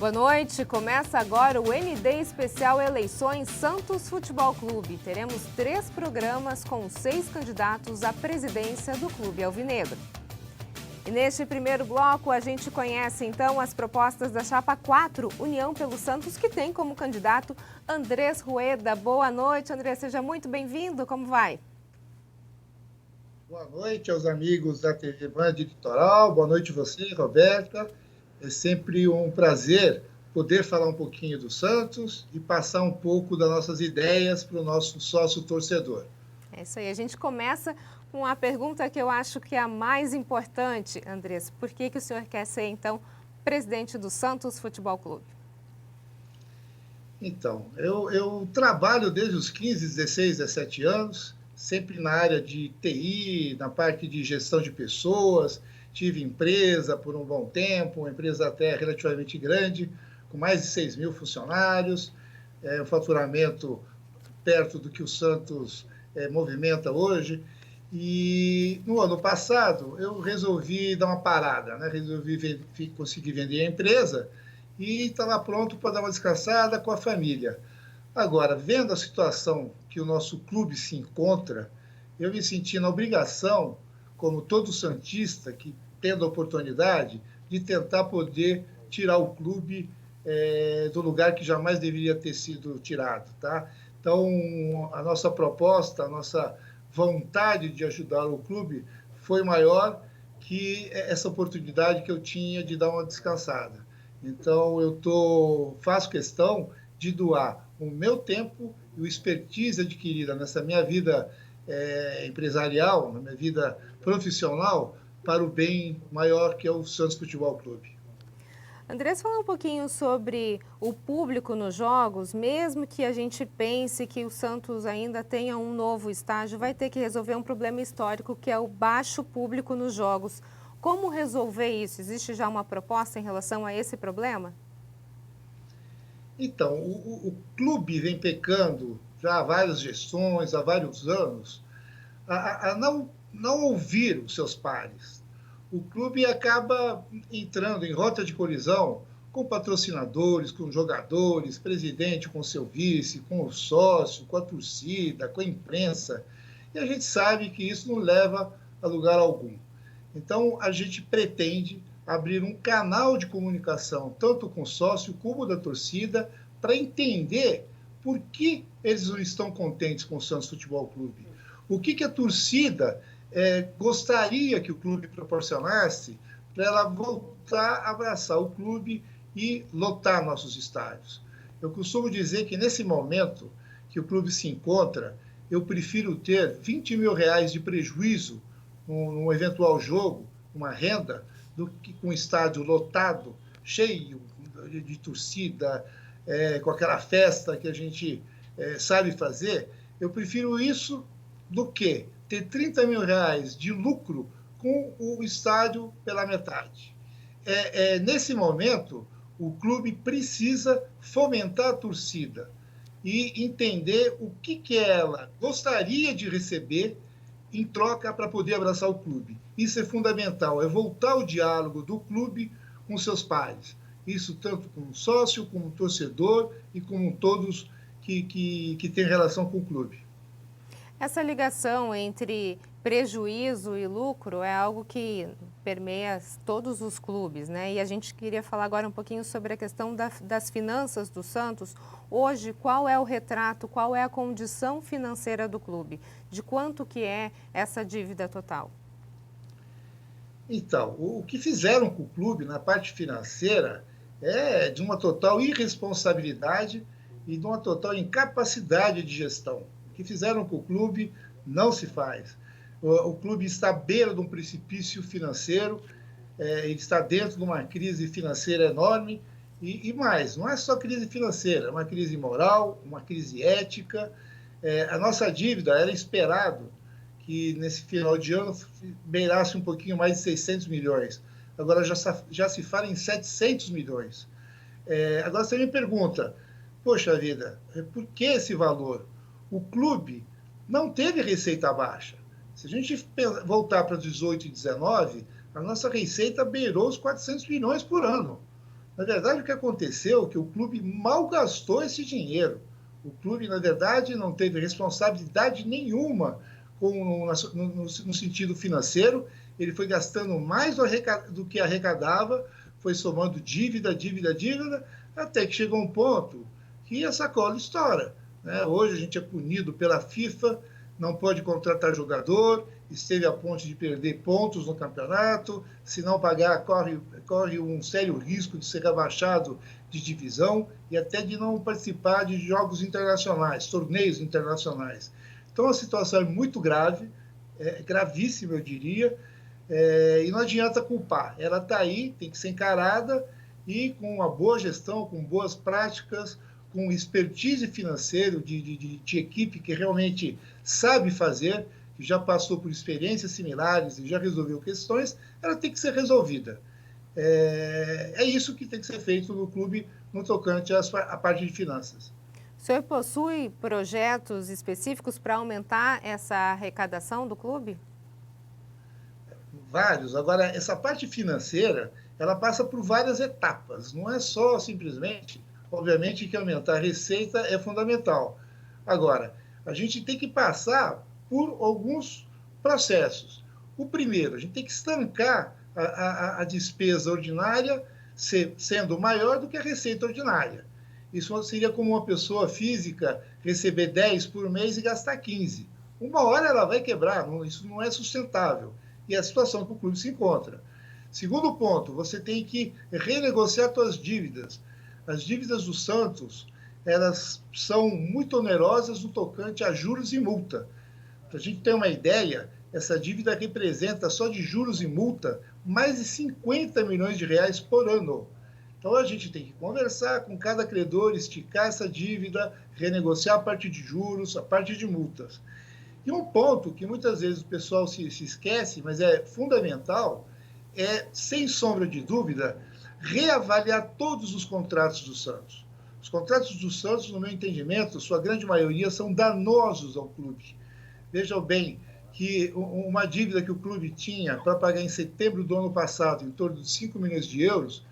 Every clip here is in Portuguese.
Boa noite, começa agora o ND Especial Eleições Santos Futebol Clube. Teremos 3 programas com 6 candidatos à presidência do Clube Alvinegro. E neste primeiro bloco a gente conhece então as propostas da Chapa 4, União pelo Santos, que tem como candidato Andrés Rueda. Boa noite, Andrés, seja muito bem-vindo, como vai? Boa noite aos amigos da TV Band Litoral, boa noite você, Roberta. É sempre um prazer poder falar um pouquinho do Santos e passar um pouco das nossas ideias para o nosso sócio torcedor. É isso aí, a gente começa com a pergunta que eu acho que é a mais importante, Andrés. Por que o senhor quer ser, então, presidente do Santos Futebol Clube? Então, eu trabalho desde os 15, 16, 17 anos, sempre na área de TI, na parte de gestão de pessoas. Tive empresa por um bom tempo, uma empresa até relativamente grande, com mais de 6 mil funcionários, um faturamento perto do que o Santos movimenta hoje. E no ano passado eu resolvi dar uma parada, né? Conseguir vender a empresa e estava pronto para dar uma descansada com a família. Agora, vendo a situação que o nosso clube se encontra, eu me senti na obrigação, como todo santista que tendo a oportunidade, de tentar poder tirar o clube do lugar que jamais deveria ter sido tirado, tá? Então, a nossa proposta, a nossa vontade de ajudar o clube foi maior que essa oportunidade que eu tinha de dar uma descansada. Então, faço questão de doar o meu tempo e o expertise adquirida nessa minha vida empresarial, na minha vida profissional, para o bem maior que é o Santos Futebol Clube. Andrés, fala um pouquinho sobre o público nos jogos. Mesmo que a gente pense que o Santos ainda tenha um novo estádio, vai ter que resolver um problema histórico, que é o baixo público nos jogos. Como resolver isso? Existe já uma proposta em relação a esse problema? Então, o clube vem pecando já há várias gestões, há vários anos, a não ouvir os seus pares. O clube acaba entrando em rota de colisão com patrocinadores, com jogadores, presidente com seu vice, com o sócio, com a torcida, com a imprensa. E a gente sabe que isso não leva a lugar algum. Então, a gente pretende abrir um canal de comunicação, tanto com o sócio como da torcida, para entender por que eles não estão contentes com o Santos Futebol Clube. O que a torcida gostaria que o clube proporcionasse para ela voltar a abraçar o clube e lotar nossos estádios. Eu costumo dizer que nesse momento que o clube se encontra, eu prefiro ter 20 mil reais de prejuízo num eventual jogo, uma renda, do que com o estádio lotado, cheio de torcida, com aquela festa que a gente sabe fazer. Eu prefiro isso do que ter 30 mil reais de lucro com o estádio pela metade. Nesse momento, o clube precisa fomentar a torcida e entender o que ela gostaria de receber em troca para poder abraçar o clube. Isso é fundamental, é voltar o diálogo do clube com seus pares. Isso tanto como sócio, como torcedor e como todos que têm relação com o clube. Essa ligação entre prejuízo e lucro é algo que permeia todos os clubes, né? E a gente queria falar agora um pouquinho sobre a questão das finanças do Santos. Hoje, qual é o retrato, qual é a condição financeira do clube? De quanto que é essa dívida total? Então, o que fizeram com o clube na parte financeira é de uma total irresponsabilidade e de uma total incapacidade de gestão. O que fizeram com o clube não se faz. O clube está à beira de um precipício financeiro, ele está dentro de uma crise financeira enorme e mais, não é só crise financeira, é uma crise moral, uma crise ética. A nossa dívida era esperado que nesse final de ano beirasse um pouquinho mais de 600 milhões. Agora já se fala em 700 milhões. Agora você me pergunta, poxa vida, por que esse valor? O clube não teve receita baixa. Se a gente voltar para 18 e 19, a nossa receita beirou os 400 milhões por ano. Na verdade, o que aconteceu é que o clube mal gastou esse dinheiro. O clube, na verdade, não teve responsabilidade nenhuma no sentido financeiro. Ele foi gastando mais do que arrecadava, foi somando dívida, dívida, dívida, até que chegou um ponto que a sacola estoura, né? Hoje a gente é punido pela FIFA, não pode contratar jogador, esteve a ponto de perder pontos no campeonato, se não pagar, corre um sério risco de ser rebaixado de divisão e até de não participar de jogos internacionais, torneios internacionais. Então a situação é muito grave, gravíssima, eu diria, e não adianta culpar. Ela está aí, tem que ser encarada e com uma boa gestão, com boas práticas, com expertise financeira de equipe que realmente sabe fazer, que já passou por experiências similares e já resolveu questões, ela tem que ser resolvida. É isso que tem que ser feito no clube no tocante à parte de finanças. O senhor possui projetos específicos para aumentar essa arrecadação do clube? Vários. Agora, essa parte financeira, ela passa por várias etapas. Não é só simplesmente, obviamente, que aumentar a receita é fundamental. Agora, a gente tem que passar por alguns processos. O primeiro, a gente tem que estancar a despesa ordinária sendo maior do que a receita ordinária. Isso seria como uma pessoa física receber 10 por mês e gastar 15. Uma hora ela vai quebrar, isso não é sustentável. E é a situação que o clube se encontra. Segundo ponto, você tem que renegociar suas dívidas. As dívidas do Santos, elas são muito onerosas no tocante a juros e multa. Para a gente ter uma ideia, essa dívida representa só de juros e multa mais de 50 milhões de reais por ano. Então a gente tem que conversar com cada credor, esticar essa dívida, renegociar a parte de juros, a parte de multas. E um ponto que muitas vezes o pessoal se esquece, mas é fundamental, é, sem sombra de dúvida, reavaliar todos os contratos do Santos. Os contratos do Santos, no meu entendimento, sua grande maioria são danosos ao clube. Vejam bem que uma dívida que o clube tinha para pagar em setembro do ano passado, em torno de 5 milhões de euros,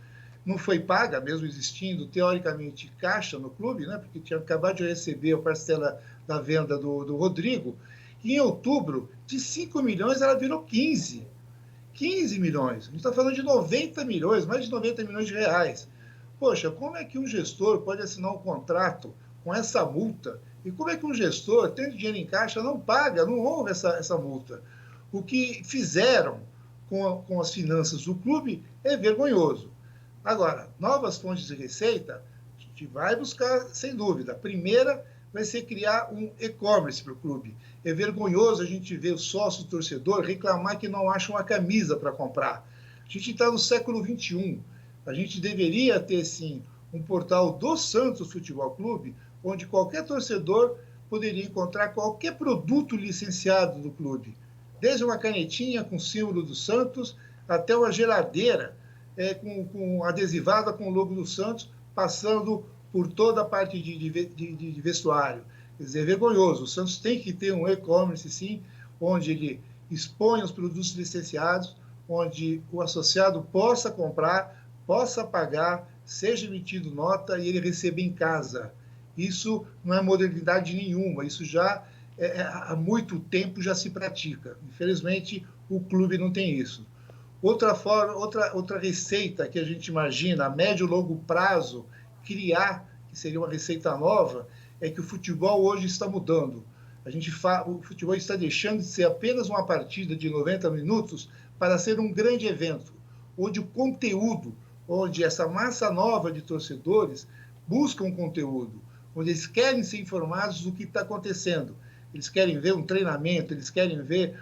não foi paga, mesmo existindo, teoricamente, caixa no clube, né? Porque tinha acabado de receber a parcela da venda do Rodrigo, e em outubro, de 5 milhões, ela virou 15. 15 milhões. A gente está falando de 90 milhões, mais de 90 milhões de reais. Poxa, como é que um gestor pode assinar um contrato com essa multa? E como é que um gestor, tendo dinheiro em caixa, não paga, não honra essa multa? O que fizeram com as finanças do clube é vergonhoso. Agora, novas fontes de receita, a gente vai buscar, sem dúvida. A primeira vai ser criar um e-commerce para o clube. É vergonhoso a gente ver o sócio torcedor reclamar que não acha uma camisa para comprar. A gente está no século XXI. A gente deveria ter, sim, um portal do Santos Futebol Clube, onde qualquer torcedor poderia encontrar qualquer produto licenciado do clube. Desde uma canetinha com símbolo do Santos, até uma geladeira com adesivada com o logo do Santos, passando por toda a parte de vestuário. Quer dizer, é vergonhoso. O Santos tem que ter um e-commerce, sim, onde ele expõe os produtos licenciados, onde o associado possa comprar, possa pagar, seja emitido nota e ele receba em casa. Isso não é modernidade nenhuma, isso já há muito tempo já se pratica. Infelizmente, o clube não tem isso. Outra receita que a gente imagina a médio e longo prazo criar, que seria uma receita nova, é que o futebol hoje está mudando. O futebol está deixando de ser apenas uma partida de 90 minutos para ser um grande evento, onde o conteúdo, onde essa massa nova de torcedores buscam conteúdo, onde eles querem ser informados do que está acontecendo. Eles querem ver um treinamento, eles querem ver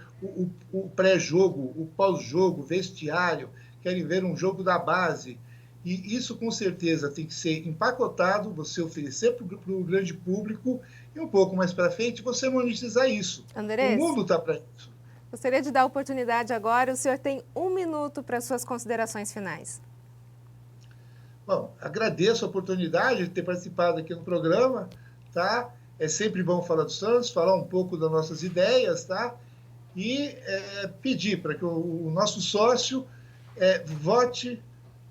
o pré-jogo, o pós-jogo, o vestiário, querem ver um jogo da base. E isso, com certeza, tem que ser empacotado, você oferecer para o grande público e um pouco mais para frente você monetizar isso. Andrés, o mundo está para isso. Gostaria de dar a oportunidade agora, o senhor tem 1 minuto para suas considerações finais. Bom, agradeço a oportunidade de ter participado aqui no programa, tá? É sempre bom falar do Santos, falar um pouco das nossas ideias, tá? E pedir para que o nosso sócio vote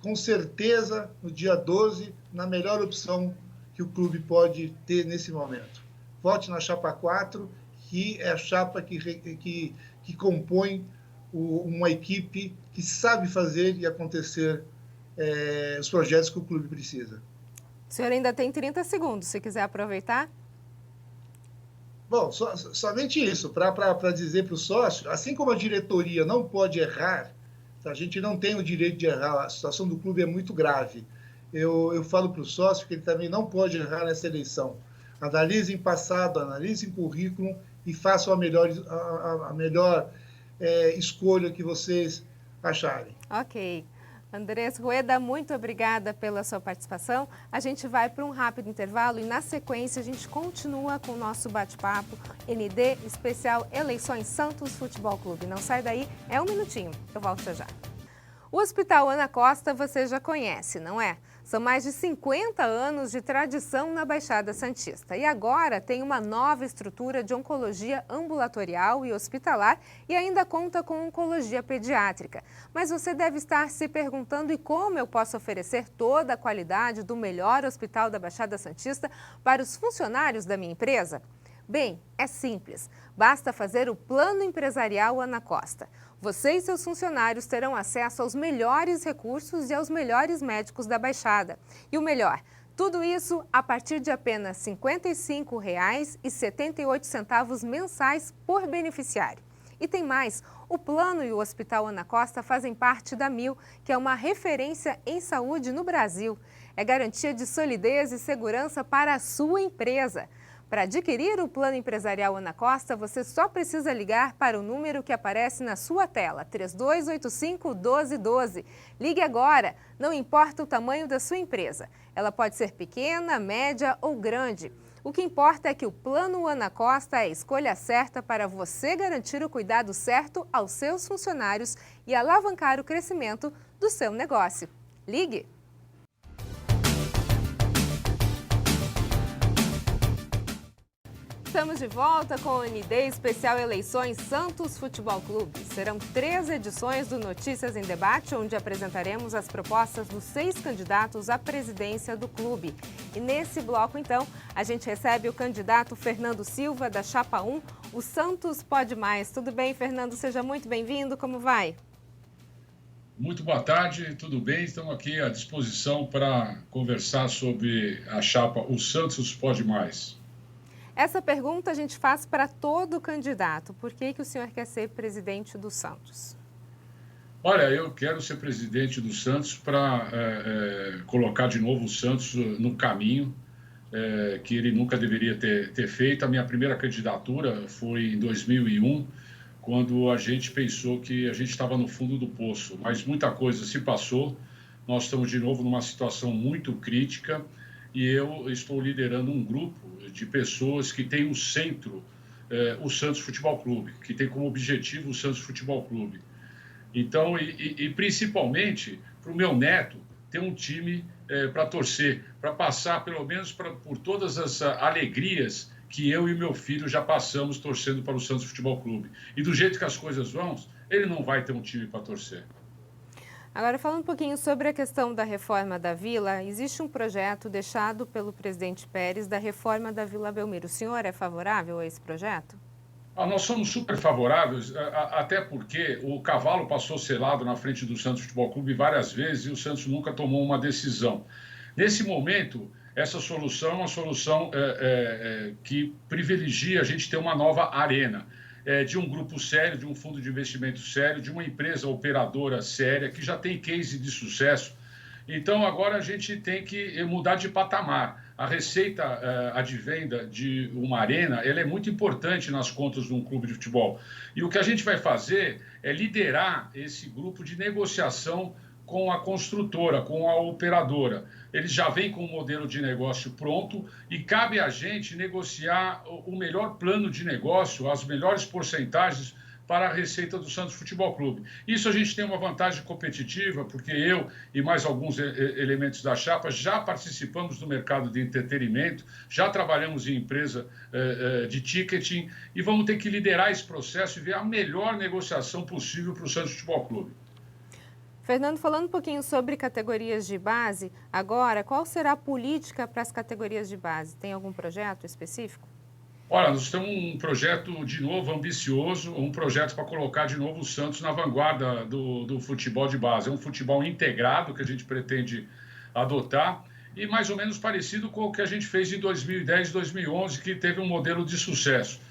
com certeza, no dia 12, na melhor opção que o clube pode ter nesse momento. Vote na chapa 4, que é a chapa que compõe uma equipe que sabe fazer e acontecer os projetos que o clube precisa. O senhor ainda tem 30 segundos, se quiser aproveitar. Bom, somente isso, para dizer para o sócio, assim como a diretoria não pode errar, a gente não tem o direito de errar, a situação do clube é muito grave. Eu falo para o sócio que ele também não pode errar nessa eleição. Analisem passado, analisem currículo e façam a melhor escolha que vocês acharem. Ok. Andrés Rueda, muito obrigada pela sua participação. A gente vai para um rápido intervalo e, na sequência, a gente continua com o nosso bate-papo ND Especial Eleições Santos Futebol Clube. Não sai daí, é um minutinho, eu volto já. O Hospital Ana Costa você já conhece, não é? São mais de 50 anos de tradição na Baixada Santista e agora tem uma nova estrutura de oncologia ambulatorial e hospitalar e ainda conta com oncologia pediátrica. Mas você deve estar se perguntando: e como eu posso oferecer toda a qualidade do melhor hospital da Baixada Santista para os funcionários da minha empresa? Bem, é simples. Basta fazer o Plano Empresarial Ana Costa. Você e seus funcionários terão acesso aos melhores recursos e aos melhores médicos da Baixada. E o melhor, tudo isso a partir de apenas R$ 55,78 mensais por beneficiário. E tem mais, o Plano e o Hospital Ana Costa fazem parte da MIL, que é uma referência em saúde no Brasil. É garantia de solidez e segurança para a sua empresa. Para adquirir o Plano Empresarial Ana Costa, você só precisa ligar para o número que aparece na sua tela, 3285-1212. Ligue agora, não importa o tamanho da sua empresa. Ela pode ser pequena, média ou grande. O que importa é que o Plano Ana Costa é a escolha certa para você garantir o cuidado certo aos seus funcionários e alavancar o crescimento do seu negócio. Ligue! Estamos de volta com o ND Especial Eleições Santos Futebol Clube. Serão 3 edições do Notícias em Debate, onde apresentaremos as propostas dos 6 candidatos à presidência do clube. E nesse bloco, então, a gente recebe o candidato Fernando Silva, da Chapa 1, o Santos Pode Mais. Tudo bem, Fernando? Seja muito bem-vindo. Como vai? Muito boa tarde, tudo bem? Estamos aqui à disposição para conversar sobre a chapa O Santos Pode Mais. Essa pergunta a gente faz para todo candidato. Por que o senhor quer ser presidente do Santos? Olha, eu quero ser presidente do Santos para colocar de novo o Santos no caminho que ele nunca deveria ter feito. A minha primeira candidatura foi em 2001, quando a gente pensou que a gente estava no fundo do poço. Mas muita coisa se passou. Nós estamos de novo numa situação muito crítica e eu estou liderando um grupo de pessoas que tem o centro, o Santos Futebol Clube, que tem como objetivo o Santos Futebol Clube. Então, e principalmente para o meu neto ter um time para torcer, para passar pelo menos por todas as alegrias que eu e meu filho já passamos torcendo para o Santos Futebol Clube. E do jeito que as coisas vão, ele não vai ter um time para torcer. Agora, falando um pouquinho sobre a questão da reforma da Vila, existe um projeto deixado pelo presidente Pérez da reforma da Vila Belmiro. O senhor é favorável a esse projeto? Nós somos super favoráveis, até porque o cavalo passou selado na frente do Santos Futebol Clube várias vezes e o Santos nunca tomou uma decisão. Nesse momento, essa solução é uma solução que privilegia a gente ter uma nova arena. De um grupo sério, de um fundo de investimento sério, de uma empresa operadora séria, que já tem case de sucesso. Então, agora a gente tem que mudar de patamar. A receita advenda de uma arena, ela é muito importante nas contas de um clube de futebol. E o que a gente vai fazer é liderar esse grupo de negociação com a construtora, com a operadora. Eles já vêm com o modelo de negócio pronto e cabe a gente negociar o melhor plano de negócio, as melhores porcentagens para a receita do Santos Futebol Clube. Isso a gente tem uma vantagem competitiva, porque eu e mais alguns elementos da chapa já participamos do mercado de entretenimento, já trabalhamos em empresa de ticketing e vamos ter que liderar esse processo e ver a melhor negociação possível para o Santos Futebol Clube. Fernando, falando um pouquinho sobre categorias de base, agora, qual será a política para as categorias de base? Tem algum projeto específico? Olha, nós temos um projeto, de novo, ambicioso, um projeto para colocar de novo o Santos na vanguarda do futebol de base. É um futebol integrado que a gente pretende adotar e mais ou menos parecido com o que a gente fez em 2010, 2011, que teve um modelo de sucesso.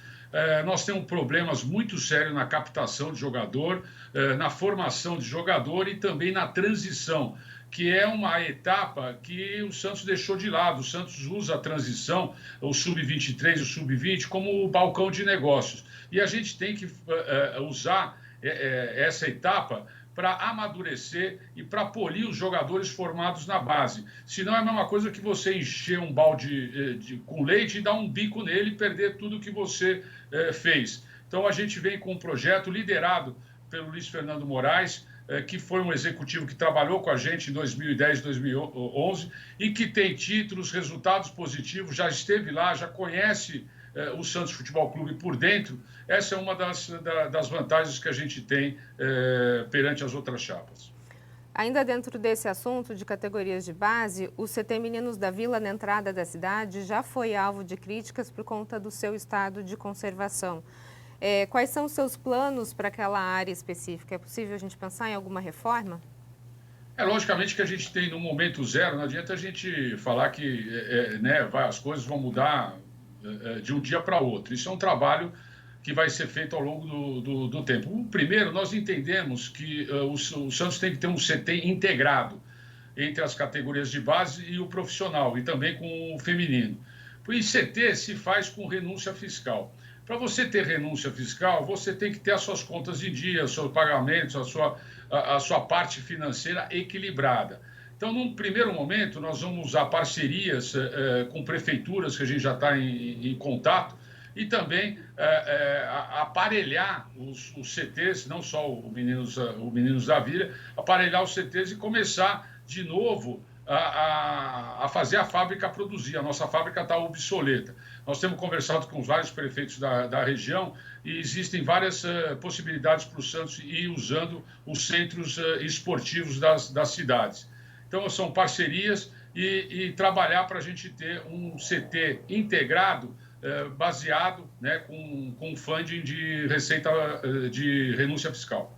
Nós temos problemas muito sérios na captação de jogador, na formação de jogador e também na transição, que é uma etapa que o Santos deixou de lado. O Santos usa a transição, o sub-23 e o sub-20, como o balcão de negócios. E a gente tem que usar essa etapa para amadurecer e para polir os jogadores formados na base. Senão é a mesma coisa que você encher um balde com leite e dar um bico nele e perder tudo que você fez. Então a gente vem com um projeto liderado pelo Luiz Fernando Moraes, que foi um executivo que trabalhou com a gente em 2010, 2011 e que tem títulos, resultados positivos, já esteve lá, já conhece o Santos Futebol Clube por dentro. Essa é uma das vantagens que a gente tem perante as outras chapas. Ainda dentro desse assunto de categorias de base, o CT Meninos da Vila, na entrada da cidade, já foi alvo de críticas por conta do seu estado de conservação. Quais são os seus planos para aquela área específica? É possível a gente pensar em alguma reforma? Logicamente que a gente tem no momento zero, não adianta a gente falar que as coisas vão mudar de um dia para outro. Isso é um trabalho que vai ser feito ao longo do tempo. Primeiro, nós entendemos que o Santos tem que ter um CT integrado entre as categorias de base e o profissional, e também com o feminino. E CT se faz com renúncia fiscal. Para você ter renúncia fiscal, você tem que ter as suas contas em dia, os seus pagamentos, a sua parte financeira equilibrada. Então, num primeiro momento, nós vamos usar parcerias com prefeituras, que a gente já está em contato, e também aparelhar os CTs, não só o Meninos da Vila, aparelhar os CTs e começar de novo a fazer a fábrica produzir. A nossa fábrica está obsoleta. Nós temos conversado com vários prefeitos da região e existem várias possibilidades para o Santos ir usando os centros esportivos das cidades. Então, são parcerias e trabalhar para a gente ter um CT integrado, baseado com funding de receita de renúncia fiscal.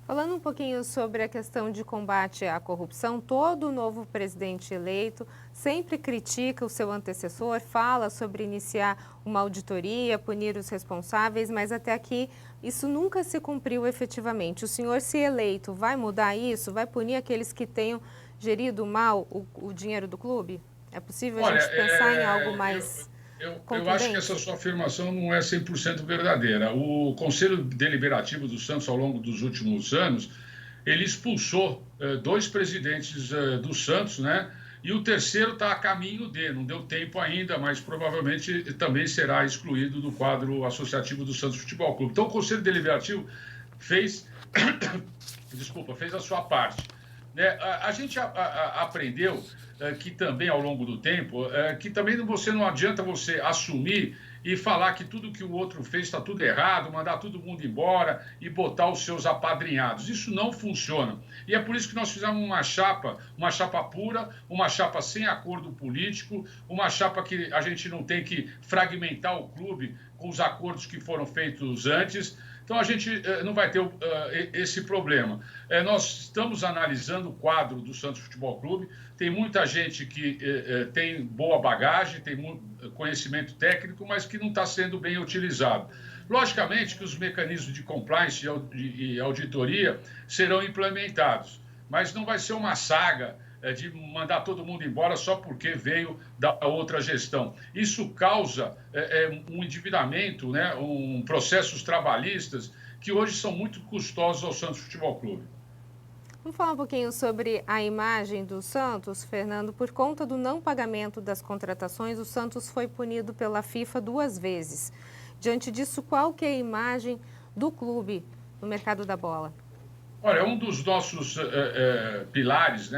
Falando um pouquinho sobre a questão de combate à corrupção, todo novo presidente eleito sempre critica o seu antecessor, fala sobre iniciar uma auditoria, punir os responsáveis, mas até aqui isso nunca se cumpriu efetivamente. O senhor, se eleito, vai mudar isso? Vai punir aqueles que tenham gerido mal o dinheiro do clube? É possível a gente pensar em algo mais... Eu acho que essa sua afirmação não é 100% verdadeira. O Conselho Deliberativo do Santos, ao longo dos últimos anos, ele expulsou 2 presidentes do Santos, né? E o terceiro está a caminho não deu tempo ainda, mas provavelmente também será excluído do quadro associativo do Santos Futebol Clube. Então, o Conselho Deliberativo fez a sua parte. A gente aprendeu que também, ao longo do tempo, que também não adianta você assumir e falar que tudo que o outro fez está tudo errado, mandar todo mundo embora e botar os seus apadrinhados. Isso não funciona. E é por isso que nós fizemos uma chapa pura, uma chapa sem acordo político, uma chapa que a gente não tem que fragmentar o clube com os acordos que foram feitos antes. Então, a gente não vai ter esse problema. Nós estamos analisando o quadro do Santos Futebol Clube. Tem muita gente que tem boa bagagem, tem muito conhecimento técnico, mas que não está sendo bem utilizado. Logicamente que os mecanismos de compliance e auditoria serão implementados, mas não vai ser uma saga de mandar todo mundo embora só porque veio da outra gestão. Isso causa um endividamento, processos trabalhistas que hoje são muito custosos ao Santos Futebol Clube. Vamos falar um pouquinho sobre a imagem do Santos, Fernando. Por conta do não pagamento das contratações, o Santos foi punido pela FIFA 2 vezes. Diante disso, qual que é a imagem do clube no mercado da bola? Olha, um dos nossos pilares,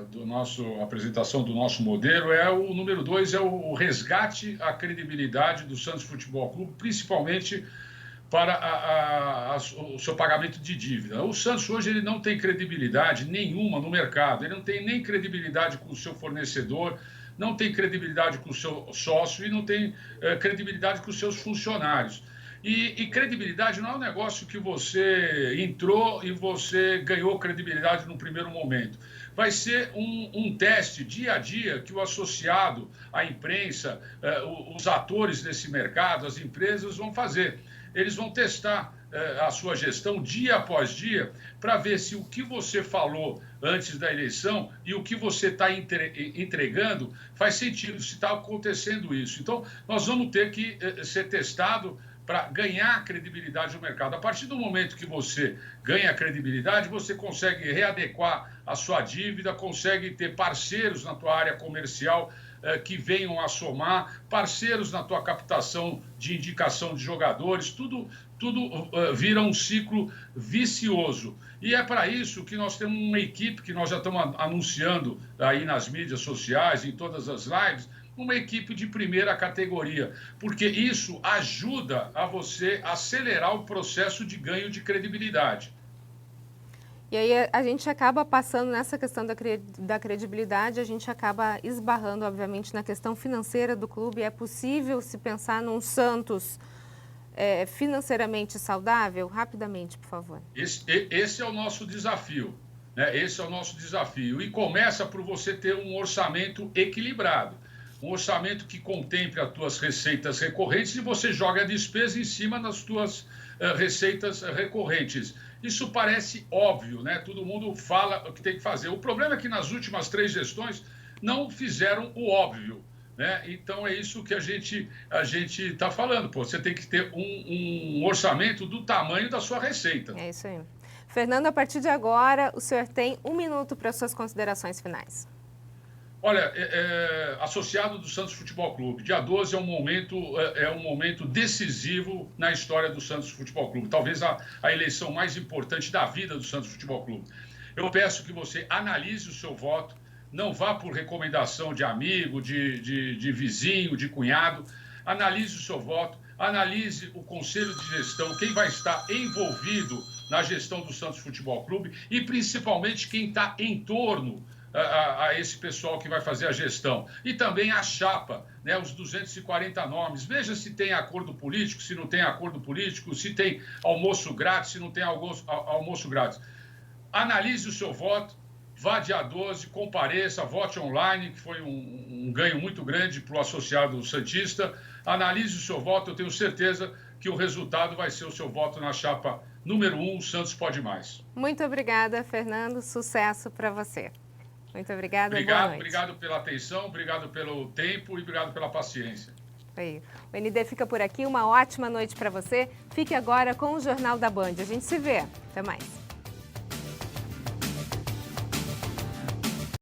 do nosso apresentação do nosso modelo o número 2, é o resgate à credibilidade do Santos Futebol Clube, principalmente para o seu pagamento de dívida. O Santos hoje ele não tem credibilidade nenhuma no mercado, ele não tem nem credibilidade com o seu fornecedor, não tem credibilidade com o seu sócio e não tem credibilidade com os seus funcionários. E credibilidade não é um negócio que você entrou e você ganhou credibilidade no primeiro momento. Vai ser um teste dia a dia que o associado, a imprensa, os atores desse mercado, as empresas vão fazer. Eles vão testar a sua gestão dia após dia para ver se o que você falou antes da eleição e o que você está entregando faz sentido, se está acontecendo isso. Então, nós vamos ter que ser testado para ganhar credibilidade no mercado. A partir do momento que você ganha credibilidade, você consegue readequar a sua dívida, consegue ter parceiros na tua área comercial que venham a somar, parceiros na tua captação de indicação de jogadores, tudo vira um ciclo vicioso. E é para isso que nós temos uma equipe que nós já estamos anunciando aí nas mídias sociais, em todas as lives, uma equipe de primeira categoria, porque isso ajuda a você acelerar o processo de ganho de credibilidade. E aí a gente acaba passando nessa questão da credibilidade, a gente acaba esbarrando, obviamente, na questão financeira do clube. É possível se pensar num Santos financeiramente saudável? Rapidamente, por favor. Esse é o nosso desafio, né? Esse é o nosso desafio. E começa por você ter um orçamento equilibrado. Um orçamento que contemple as tuas receitas recorrentes e você joga a despesa em cima das tuas receitas recorrentes. Isso parece óbvio, né? Todo mundo fala o que tem que fazer. O problema é que nas últimas 3 gestões não fizeram o óbvio, né? Então é isso que a gente está falando. Pô, você tem que ter um orçamento do tamanho da sua receita. É isso aí. Fernando, a partir de agora, o senhor tem 1 minuto para suas considerações finais. Olha, associado do Santos Futebol Clube, dia 12 é um momento decisivo na história do Santos Futebol Clube, talvez a eleição mais importante da vida do Santos Futebol Clube. Eu peço que você analise o seu voto, não vá por recomendação de amigo, de vizinho, de cunhado, analise o seu voto, analise o conselho de gestão, quem vai estar envolvido na gestão do Santos Futebol Clube e principalmente quem está em torno a esse pessoal que vai fazer a gestão. E também a chapa, né, os 240 nomes. Veja se tem acordo político, se não tem acordo político, se tem almoço grátis, se não tem almoço grátis. Analise o seu voto, vá dia 12, compareça, vote online, que foi um ganho muito grande para o associado santista. Analise o seu voto, eu tenho certeza que o resultado vai ser o seu voto na chapa número 1, Santos Pode Mais. Muito obrigada, Fernando. Sucesso para você. Muito obrigada, boa noite. Obrigado pela atenção, obrigado pelo tempo e obrigado pela paciência. Aí. O ND fica por aqui, uma ótima noite para você. Fique agora com o Jornal da Band. A gente se vê. Até mais.